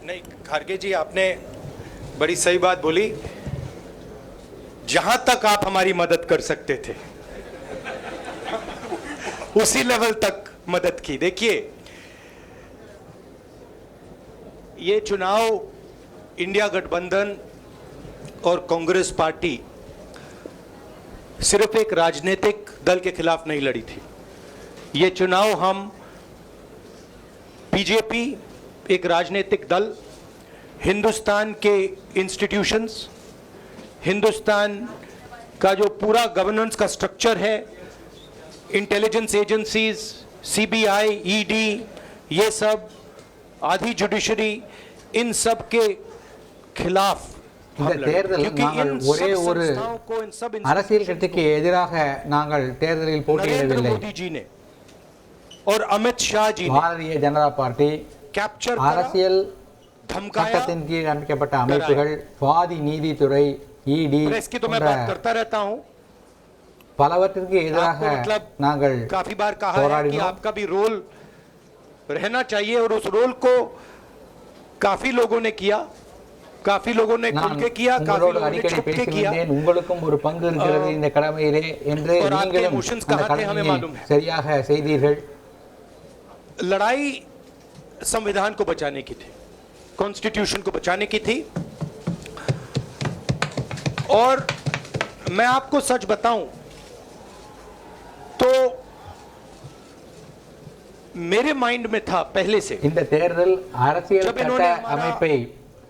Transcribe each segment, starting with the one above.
नहीं, खारगे जी आपने बड़ी सही बात बोली। जहां तक आप हमारी मदद कर सकते थे उसी लेवल तक मदद की। देखिए, ये चुनाव इंडिया गठबंधन और कांग्रेस पार्टी सिर्फ एक राजनीतिक दल के खिलाफ नहीं लड़ी थी। ये चुनाव हम बीजेपी, एक राजनीतिक दल, हिंदुस्तान के इंस्टीट्यूशंस, हिंदुस्तान का जो पूरा गवर्नेंस का स्ट्रक्चर है, इंटेलिजेंस एजेंसीज, सीबीआई, ईडी, ये सब, आधी जुडिशरी, इन सब के खिलाफ இந்த தேர்தல் நாங்கள் ஒரே ஒரு அரசியல் கட்சிக்கு எதிராக நாங்கள் தேர்தலில் போட்டியிடவில்லை. मोदी जी ने और अमित शाह जी பாரதிய ஜனதா பார்ட்டி அரசியல் சட்டத்தின் கீழ் அமைக்கப்பட்ட அமைப்புகள், சுவாதி நீதித்துறை, ईडी பலவற்றிற்கு எதிராக நாங்கள் काफी बार कहा है कि आपका भी रोल रहना चाहिए और उस रोल को काफी लोगों ने किया, काफी लोगों ने खुल के किया, काफी लोगों ने छुप के किया. உங்களுக்கும் ஒரு பங்கு இருக்கிறது இந்த கடமையிலே என்று நீங்களும் அந்த கடமையை சரியாக செய்தீர்கள். लड़ाई संविधान को बचाने की थी, कॉन्स्टिट्यूशन को बचाने की थी. और मैं आपको सच बताऊं तो मेरे माइंड में था पहले से, இந்த தேர்தல் அரசியல் சட்ட அமைப்பை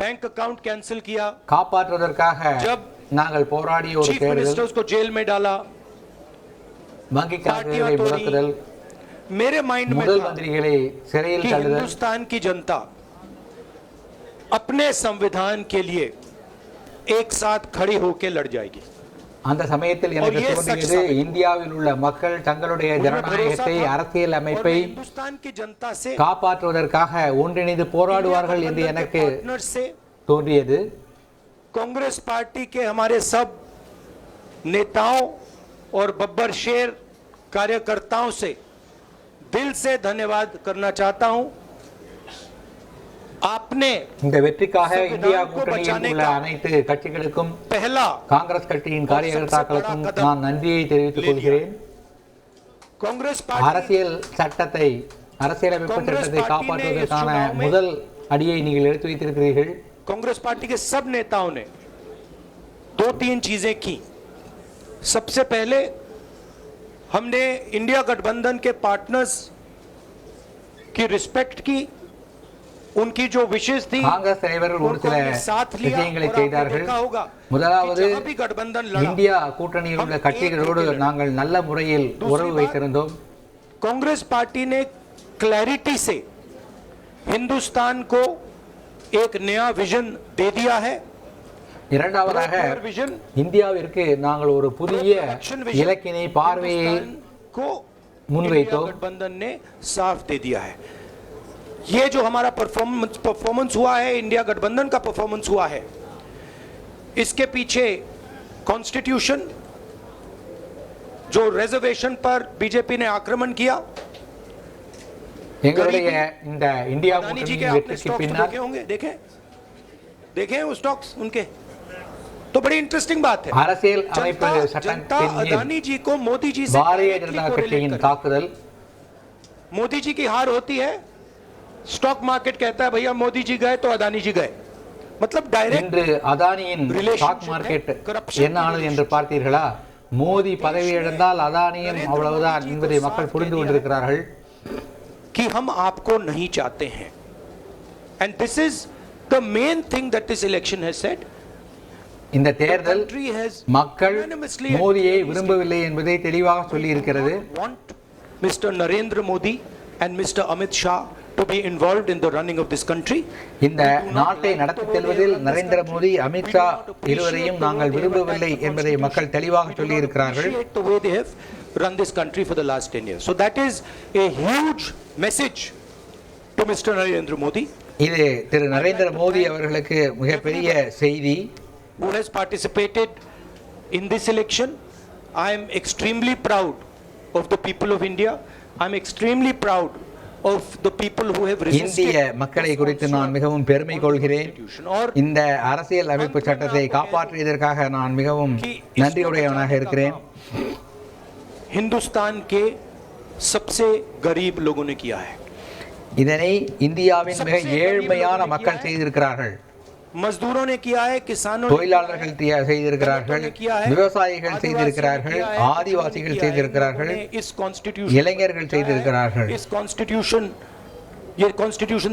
बैंक अकाउंट कैंसिल किया, காப்பாற்றுவதற்காக जब நாங்கள் போராடிய ஒரு चीफ தேர்தல், मिनिस्टर्स को जेल में डाला, வங்கி கணக்குகளை முடக்குதல், मेरे माइंड में முதல் था மந்திரிகளை சிறையில் कि தள்ளுதல், हिंदुस्तान की जनता अपने संविधान के लिए एक साथ खड़ी होकर लड़ जाएगी. அந்த சமயத்தில் எனக்கு தோன்றியது, இந்தியாவில் உள்ள மக்கள் தங்களுடைய ஜனநாயகத்தை, அரசியல் அமைப்பை காப்பாற்றுவதற்காக ஒன்றிணைந்து போராடுவார்கள் என்று எனக்கு தோன்றியது. कांग्रेस पार्टी के हमारे सब नेताओं और बब्बर शेर कार्यकर्ताओं से दिल से धन्यवाद करना चाहता हूं. आपने இந்த வெற்றிக்காக இந்தியா கூட்டணியில் உள்ள அனைத்து கட்சிகளுக்கும், पहला காங்கிரஸ் கட்சியின் காரியகர்த்தாக்களுக்கும் நான் நன்றியை தெரிவித்துக் கொள்கிறேன். कांग्रेस அரசியல் சட்டத்தை, அரசியலமைப்பு சட்டத்தை காப்பாற்றுவதற்கான முதல் அடியை நீங்கள் எடுத்து வைத்திருக்கிறீர்கள். कांग्रेस पार्टी के सब नेताओं ने 2-3 चीजें की. सबसे पहले हमने इंडिया गठबंधन के पार्टनर्स की रिस्पेक्ट की, उनकी जो विशेष थी காங்கிரஸ் தலைவர்கள் ஒரு சில விஷயங்களை செய்தார்கள். முதலாவது, இந்தியா கூட்டணியில் உள்ள கட்சிகளோடு நாங்கள் நல்ல முறையில் உறவு வைத்திருந்தோம். कांग्रेस पार्टी ने क्लैरिटी से हिंदुस्तान को एक नया विजन दे दिया है. இரண்டாவதாக, இந்தியாவிற்கு நாங்கள் ஒரு புதிய இலக்கினை, பார்வையை முன்வைத்தோம். गठबंधन ने साफ दे दिया है. ये जो हमारा परफॉर्मेंस हुआ है, इंडिया गठबंधन का परफॉर्मेंस हुआ है, इसके पीछे कॉन्स्टिट्यूशन, जो रिजर्वेशन पर बीजेपी ने आक्रमण किया, எங்களுடைய இந்த இந்தியா கூட்டணியின் வெற்றிக்கு பின்னால் देखें वो स्टॉक्स उनके, तो बड़ी इंटरेस्टिंग बात है. அரசியல் அமைப்பு சட்டத்தின் மீது अदानी जी को मोदी जी से பாரதிய ஜனதா கட்சியின் தாக்குதல், मोदी जी की हार होती है, स्टॉक मार्केट कहता है भैया मोदी जी गए तो अदानी जी गए. मतलब डायरेक्ट இன்று அதானியின் ஸ்டாக் மார்க்கெட் என்ன ஆனது என்று பார்த்தீர்களா? மோடி பதவி இழந்தால் அதானியும் அவ்வளவுதான் என்பதை மக்கள் புரிந்து கொண்டிருக்கிறார்கள். कि हम आपको नहीं चाहते हैं, and this is the main thing that this election has said. இந்த தேர்தல் மக்கள் மோடியை விரும்பவில்லை என்பதை தெளிவாக சொல்லி இருக்கிறது. Mr. Narendra Modi and Mr. Amit Shah to be involved in the running of this country. இந்த நாட்டை நடத்திச் செல்வதில் நரேந்திர மோடி, அமித் ஷா இருவரையும் நாங்கள் விரும்பவில்லை என்பதை மக்கள் தெளிவாக சொல்லி இருக்கிறார்கள். The way they have run this country for the last 10 years. So that is a huge message to Mr. Narendra Modi. இது திரு நரேந்திர மோடி அவர்களுக்கு மிகப்பெரிய செய்தி. Who has participated in this election. I am extremely proud of the people of India. I am extremely proud of the people who have இந்திய resisted மக்களை குறித்து நான் மிகவும் பெருமை கொள்கிறேன். और இந்த அரசியல் அமைப்பு சட்டத்தை காப்பாற்றியதற்காக நான் மிகவும் நன்றியுடையவனாக இருக்கிறேன். हिंदुस्तान के सबसे गरीब लोगों ने किया है. இதனை இந்தியாவின் மிக ஏழ்மையான மக்கள் செய்திருக்கிறார்கள். मजदूरों ने किया है, किसानों தொழிலாளர்கள் செய்திருக்கிறார்கள், விவசாயிகள் செய்திருக்கிறார்கள், ஆதிவாசிகள் செய்திருக்கிறார்கள், இளைஞர்கள் செய்திருக்கிறார்கள். इस कॉन्स्टिट्यूशन, ये कॉन्स्टिट्यूशन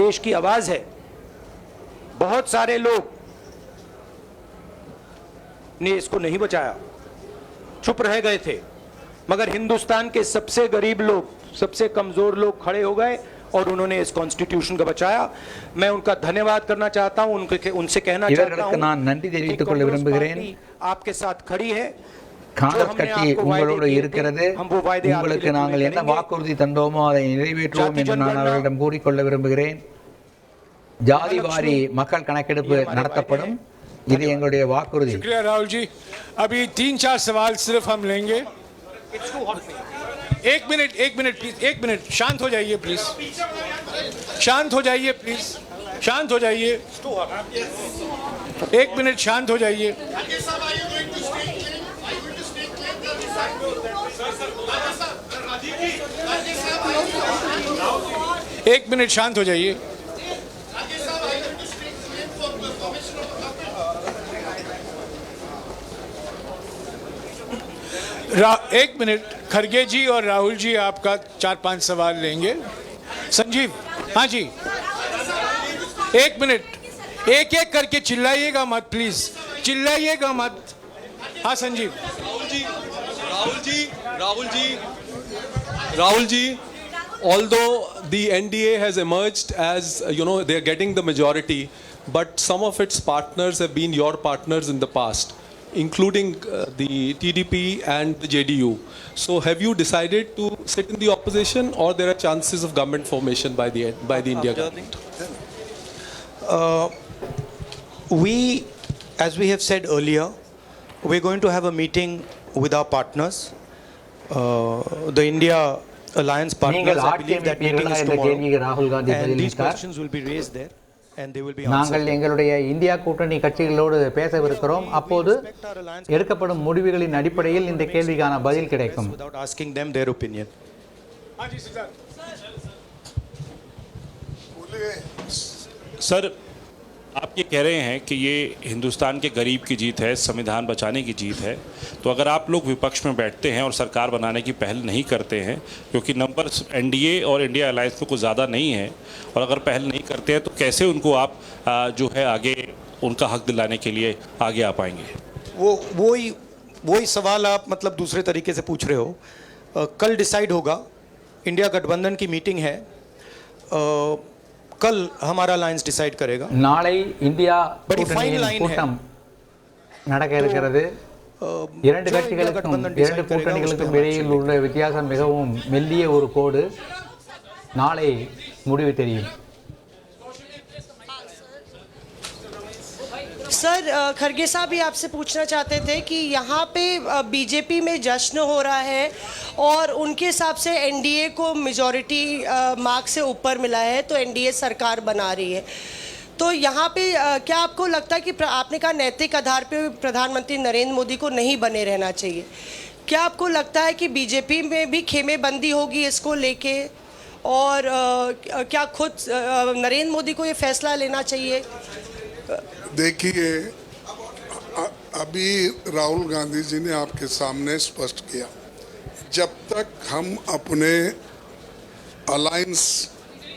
देश की आवाज है. बहुत सारे लोग ने इसको नहीं बचाया, चुप रह गए थे, मगर हिंदुस्तान के सबसे गरीब लोग, सबसे कमजोर लोग खड़े हो गए और उन्होंने इस कॉन्स्टिट्यूशन को बचाया. मैं उनका धन्यवाद करना चाहता हूं, उनसे कहना चाहता हूं நான் நன்றி தெரிவித்துக் கொள்ள விரும்புகிறேன். आपके साथ खड़ी है. காங்கிரஸ் கட்சி உங்களோடு இருக்கிறது. உங்களுக்கு நாங்கள் என்ன வாக்குறுதி தந்தோமோ அதை நிறைவேற்றுவோம் என்று நான் அவர்களிடம் கூறிக்கொள்ள விரும்புகிறேன். ஜாதிவாரி மக்கள் கணக்கெடுப்பு நடத்தப்படும், இது எங்களுடைய வாக்குறுதி. शुक्रिया राहुल जी. अभी 3-4 सवाल सिर्फ हम लेंगे. एक मिनट प्लीज, एक मिनट. शांत हो जाइए प्लीज, शांत हो जाइए प्लीज, शांत हो जाइए. एक मिनट शांत हो जाइए. एक मिनट शांत हो जाइए. एक मिनट, खरगे जी और राहुल जी आपका 4-5 सवाल लेंगे. संजीव, हाँ जी, एक मिनट, एक एक करके चिल्लाइएगा मत प्लीज, चिल्लाइएगा मत. हाँ Sanjeev. Rahul ji, although the NDA has emerged as, they are getting the majority, but some of its partners have been your partners in the past, including the TDP and the JDU. So have you decided to sit in the opposition, or there are chances of government formation by the India government? We, as we have said earlier, we're going to have a meeting with our partners, the India Alliance partners. I believe that meeting is tomorrow, and these questions will be raised there. நாங்கள் எங்களுடைய India கூட்டணி கட்சிகளோடு பேசவிருக்கிறோம். அப்போது எடுக்கப்படும் முடிவுகளின் அடிப்படையில் இந்த கேள்விக்கான பதில் கிடைக்கும். सर, आप ये कह रहे हैं कि ये हिंदुस्तान के गरीब की जीत है, संविधान बचाने की जीत है, तो अगर आप लोग विपक्ष में बैठते हैं और सरकार बनाने की पहल नहीं करते हैं, क्योंकि नंबर एनडीए और इंडिया अलायंस में कुछ ज़्यादा नहीं है, और अगर पहल नहीं करते हैं तो कैसे उनको आप जो है आगे उनका हक दिलाने के लिए आगे आ पाएंगे? वही सवाल आप मतलब दूसरे तरीके से पूछ रहे हो. कल डिसाइड होगा, इंडिया गठबंधन की मीटिंग है, कल हमारा अलायंस डिसाइड करेगा. நாளை இந்தியா கூட்டணியின் கூட்டம் நடக்க இருக்கிறது. இரண்டு கட்சிகளுக்கும் இரண்டு கூட்டணிகளுக்கும் இடையில் உள்ள வித்தியாசம் மிகவும் மெல்லிய ஒரு கோடு. நாளை முடிவு தெரியும். सर, खरगे साहब भी आपसे पूछना चाहते थे कि यहाँ पे बीजेपी में जश्न हो रहा है और उनके हिसाब से एनडीए को मेजॉरिटी मार्क्स से ऊपर मिला है, तो एनडीए सरकार बना रही है. तो यहाँ पे क्या आपको लगता है कि आपने कहा नैतिक आधार पे प्रधानमंत्री नरेंद्र मोदी को नहीं बने रहना चाहिए, क्या आपको लगता है कि बीजेपी में भी खेमेबंदी होगी इसको लेके, और क्या खुद नरेंद्र मोदी को ये फैसला लेना चाहिए? देखिए, अभी राहुल गांधी जी ने आपके सामने स्पष्ट किया, जब तक हम अपने अलायंस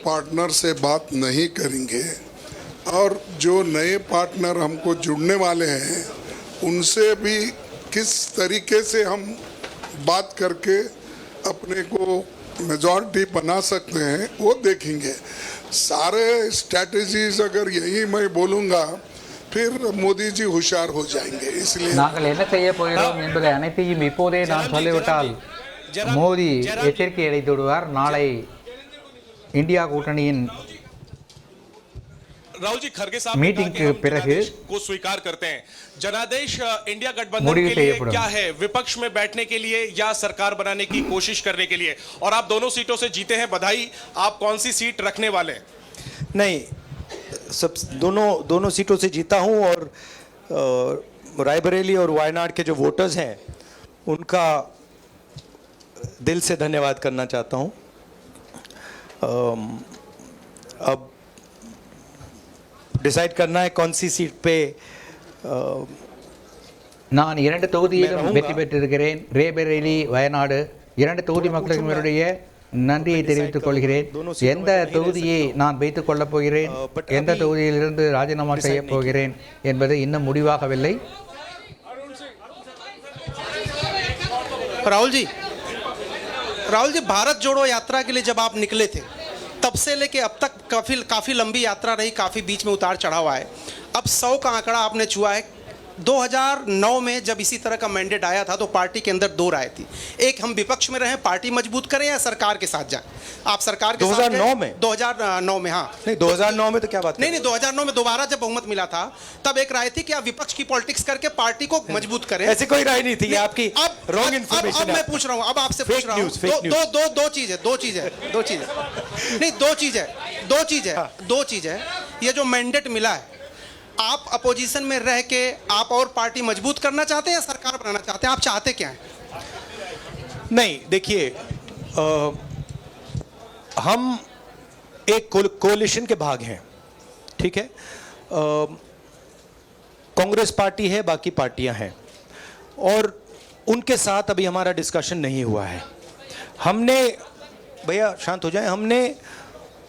पार्टनर से बात नहीं करेंगे और जो नए पार्टनर हमको जुड़ने वाले हैं उनसे भी किस तरीके से हम बात करके अपने को मेजॉरिटी बना सकते हैं वो देखेंगे. सारे स्ट्रैटेजीज अगर यही मैं बोलूँगा फिर मोदी जी होशियार हो जाएंगे. इसलिए நாங்கள் என்ன செய்ய போகிறோம் என்பதை அனைத்தையும் இப்போதே நான் சொல்லிவிட்டால் மோடி எச்சரிக்கை அளித்து விடுவார். நாளை இந்தியா கூட்டணியின் राहुल जी खरगे साहब मीटिंग के पिறகு को स्वीकार करते हैं। जनादेश इंडिया गठबंधन முடிவு के लिए செய்யப்படும்। क्या है, विपक्ष में बैठने के लिए या सरकार बनाने की कोशिश करने के लिए? और आप दोनों सीटों से जीते हैं, बधाई। आप कौन सी सीट रखने वाले हैं? नहीं, सब दोनों सीटों से जीता हूं और रायबरेली और वायनाड के जो वोटर्स हैं उनका दिल से धन्यवाद करना चाहता हूं। अब डिसाइड करना है कौन सी सीट पे நான் 2 தொகுதியிலும் வெற்றி பெற்றிருக்கிறேன். ரேபரேலி, வயநாடு 2 தொகுதி மக்களுக்கு என்னுடைய நன்றியை தெரிவித்துக் கொள்கிறேன். எந்த தொகுதியை நான் வைத்துக் கொள்ளப் போகிறேன், எந்த தொகுதியிலிருந்து ராஜினாமா செய்யப் போகிறேன் என்பது இன்னும் முடிவாகவில்லை. राहुल जी, भारत जोड़ो यात्रा के लिए जब आप निकले थे तब से लेके अब तक काफ़ी लंबी यात्रा रही, काफ़ी बीच में उतार चढ़ाव आए। अब 100 का आंकड़ा आपने छुआ है। 2009 में जब इसी तरह का मैंडेट आया था तो पार्टी के अंदर 2 राय थी, एक हम विपक्ष में रहें, पार्टी मजबूत करें, या सरकार के साथ जाएं। आप सरकार के 2009 में 2009 में हाँ नहीं, 2009 में तो क्या बात नहीं 2009 में दोबारा जब बहुमत मिला था तब एक राय थी कि आप विपक्ष की पॉलिटिक्स करके पार्टी को मजबूत करें। ऐसी कोई राय नहीं थी, आपकी रॉन्ग इन्फॉर्मेशन। अब मैं पूछ रहा हूं, अब आपसे पूछ रहा हूं, दो चीज है। दो चीज है ये जो मैंडेट मिला है, आप अपोजिशन में रह के आप और पार्टी मजबूत करना चाहते हैं या सरकार बनाना चाहते हैं? आप चाहते क्या हैं? नहीं, देखिए, हम एक कोalition के भाग हैं, ठीक है। कांग्रेस पार्टी है, बाकी पार्टियां हैं, और उनके साथ अभी हमारा डिस्कशन नहीं हुआ है। हमने, भैया शांत हो जाए, हमने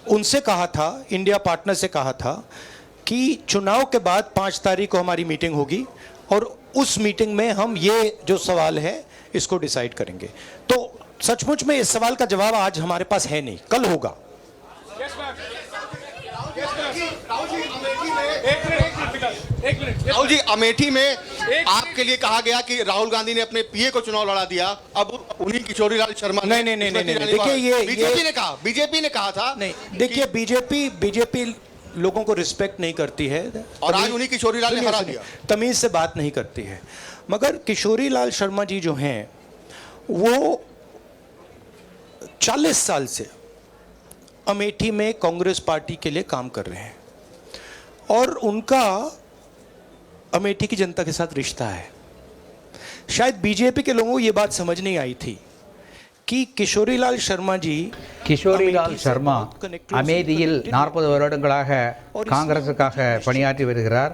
उनसे कहा था, इंडिया पार्टनर से कहा था कि चुनाव के बाद 5 तारीख को हमारी मीटिंग होगी और उस मीटिंग में हम ये जो सवाल है इसको डिसाइड करेंगे। तो सचमुच में इस सवाल का जवाब आज हमारे पास है नहीं, कल होगा। राहुल जी, अमेठी में आपके लिए कहा गया कि राहुल गांधी ने अपने पीए को चुनाव लड़ा दिया, अब उन्हीं किशोरीलाल शर्मा नहीं, देखिए, ये बीजेपी ने कहा था। नहीं, देखिए, बीजेपी लोगों को रिस्पेक्ट नहीं करती है और आज उन्हीं किशोरीलाल ने हरा दिया, तमीज से बात नहीं करती है। मगर किशोरीलाल शर्मा जी जो हैं वो 40 साल से अमेठी में कांग्रेस पार्टी के लिए काम कर रहे हैं और उनका अमेठी की जनता के साथ रिश्ता है। शायद बीजेपी के लोगों को ये बात समझ नहीं आई थी कि किशोरीलाल शर्मा அமேதியில் 40 வருடங்களாக காங்கிரசுக்காக பணியாற்றி வருகிறார்.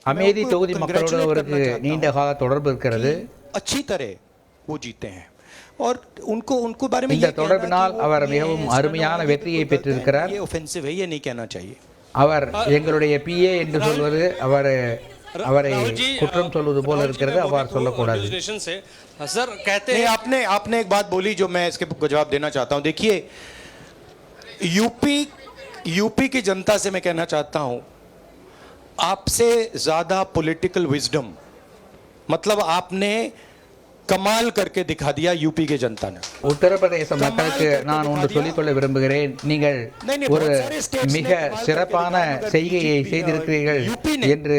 அமேதி தொகுதி மக்களோடு அவருக்கு நீண்ட கால தொடர்பு இருக்கிறது. अच्छी तरह वो जीते हैं और उनको बारे में இந்த தொடர்பினால் அவர் மிகவும் அருமையான வெற்றியை பெற்றிருக்கிறார். ये ऑफेंसिव है, ये नहीं कहना चाहिए। அவர் எங்களுடைய பிஏ என்று சொல்வது அவரை குற்றம் சொல்வது போல இருக்கிறது, அவர் சொல்லக்கூடாது. सर कहते हैं आपने एक बात बोली जो मैं इसके जवाब देना चाहता हूं। देखिए, यूपी की जनता से मैं कहना चाहता हूं, आपसे ज्यादा पॉलिटिकल विजडम, मतलब आपने कमाल करके दिखा दिया यूपी के जनता ने। உத்தரப்பிரதேச மக்களுக்கு நான் ஒன்று சொல்லிக்கொள்ள விரும்புகிறேன். நீங்கள் ஒரு மிக சிறப்பான செய்கையை செய்திருக்கிறீர்கள் என்று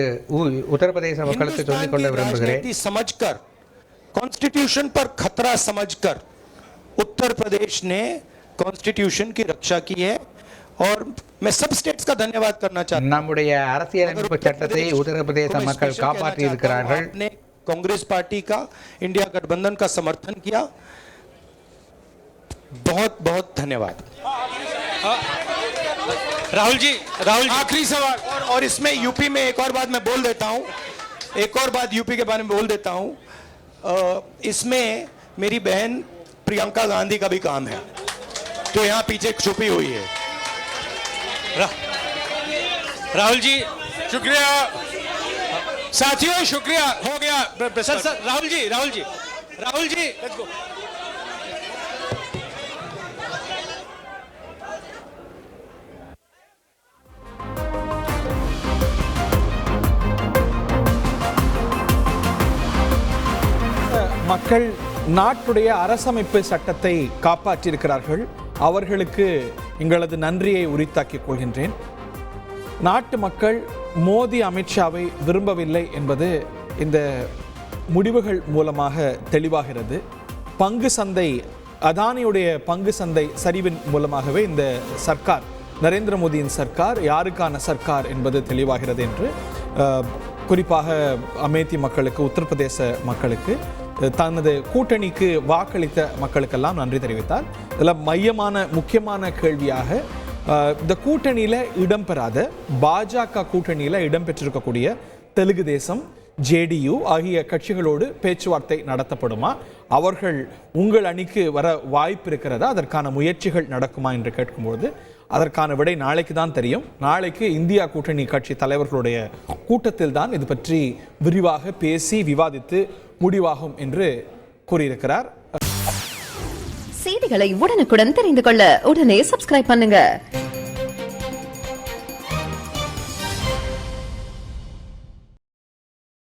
உத்தரப்பிரதேச மக்களுக்கு சொல்லிக்கொள்ள விரும்புகிறேன். समझकर, कॉन्स्टिट्यूशन पर खतरा समझकर उत्तर प्रदेश ने कॉन्स्टिट्यूशन की रक्षा की है और मैं सब स्टेट्स का धन्यवाद करना चाहता हूं। நம்முடைய அரசியலமைப்பு சட்டத்தை உத்தரப்பிரதேச மக்கள் காப்பாற்றி இருக்கிறார்கள். कांग्रेस पार्टी का, इंडिया गठबंधन का समर्थन किया, बहुत बहुत धन्यवाद। राहुल जी आखिरी सवाल। और इसमें यूपी में एक और बात मैं बोल देता हूं, यूपी के बारे में बोल देता हूं। इसमें मेरी बहन प्रियंका गांधी का भी काम है जो यहां पीछे छुपी हुई है। राहुल जी शुक्रिया, साथियों शुक्रिया, हो गया। Sir Rahul ji let's go. மக்கள் நாட்டுடைய அரசமைப்பு சட்டத்தை காப்பாற்றியிருக்கிறார்கள். அவர்களுக்கு எங்களது நன்றியை உரித்தாக்கிக் கொள்கின்றேன். நாட்டு மக்கள் மோடி அமித்ஷாவை விரும்பவில்லை என்பது இந்த முடிவுகள் மூலமாக தெளிவாகிறது. பங்கு சந்தை, அதானியுடைய பங்கு சந்தை சரிவின் மூலமாகவே இந்த சர்க்கார், நரேந்திர மோடியின் சர்க்கார் யாருக்கான சர்க்கார் என்பது தெளிவாகிறது என்று குறிப்பாக அமேத்தி மக்களுக்கு, உத்தரப்பிரதேச மக்களுக்கு, தனது கூட்டணிக்கு வாக்களித்த மக்களுக்கெல்லாம் நன்றி தெரிவித்தார். இதில் மையமான முக்கியமான கேள்வியாக இந்த கூட்டணியில் இடம்பெறாத, பாஜக கூட்டணியில் இடம்பெற்றிருக்கக்கூடிய தெலுங்கு தேசம், ஜேடியு ஆகிய கட்சிகளோடு பேச்சுவார்த்தை நடத்தப்படுமா, அவர்கள் உங்கள் அணிக்கு வர வாய்ப்பு இருக்கிறதா, அதற்கான முயற்சிகள் நடக்குமா என்று கேட்கும்போது அதற்கான விடை நாளைக்கு தான் தெரியும். நாளைக்கு இந்தியா கூட்டணி கட்சி தலைவர்களுடைய கூட்டத்தில் தான் இது பற்றி விரிவாக பேசி விவாதித்து முடிவாகும் என்று கூறியிருக்கிறார். செய்திகளை உடனுக்குடன் தெரிந்து கொள்ள உடனே சப்ஸ்கிரைப் பண்ணுங்க.